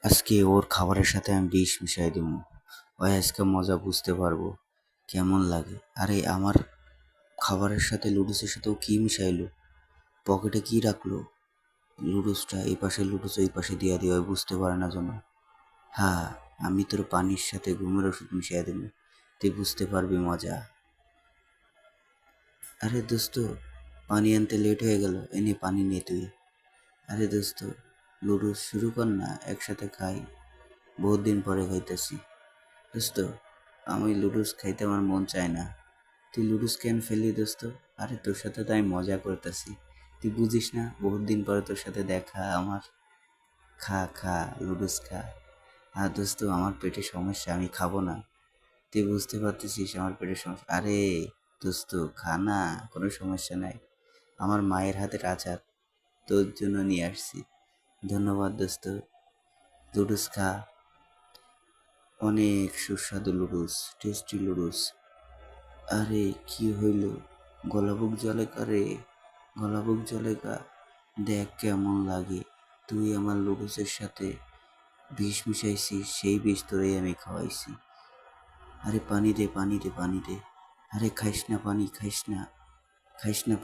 আজকে ওর খাবারের সাথে আমি বিষ মিশাই দেবো। ও আজকে মজা বুঝতে পারবো কেমন লাগে। আরে আমার খাবারের সাথে লুডুসের সাথেও কি মিশাইলো, পকেটে কি রাখলো, লুডুসটা এই পাশে লুডুস ওই পাশে দিয়া দিয়ে বুঝতে পারে না যেন। হ্যাঁ, আমি তোর পানির সাথে ঘুমের ওষুধ মিশাই দেবো, তুই বুঝতে পারবি মজা। আরে দোস্ত, পানি আনতে লেট হয়ে গেল, এনে পানি নে তুই। আরে দোস্ত, লুডুস শুরু কর না, একসাথে খাই, বহুত দিন পরে খাইতেছি। দোস্ত, আমি লুডুস খাইতে আমার মন চায় না, তুই লুডুস কেন ফেললি দোস্ত? আরে তোর সাথে তো আমি মজা করতেছি, তুই বুঝিস না বহুত দিন পরে তোর সাথে দেখা আমার। খা খা লুডুস খা। আর দোস্ত, আমার পেটে সমস্যা, আমি খাবো না, তুই বুঝতে পারতেছিস আমার পেটের সমস্যা। আরে দোস্ত, খা না, কোনো সমস্যা নাই, আমার মায়ের হাতের আচার তোর জন্য নিয়ে আসছি। ধন্যবাদ দোস্ত, লুডুস খা, অনেক সুস্বাদু লুডুস, টেস্টি লুডুস। আরে কি হইল, গলা বুক জ্বলে কারে, গলা বুক জ্বলে কা, দেখ কেমন লাগে, তুই আমার লুডুসের সাথে বিষ মিশাইছিস, সেই বিষ তোরেই আমি খাওয়াইছি। আরে পানি দে পানি দে পানি দে, আরে খাইস না পানি, খাইস না, খাইস না পানি।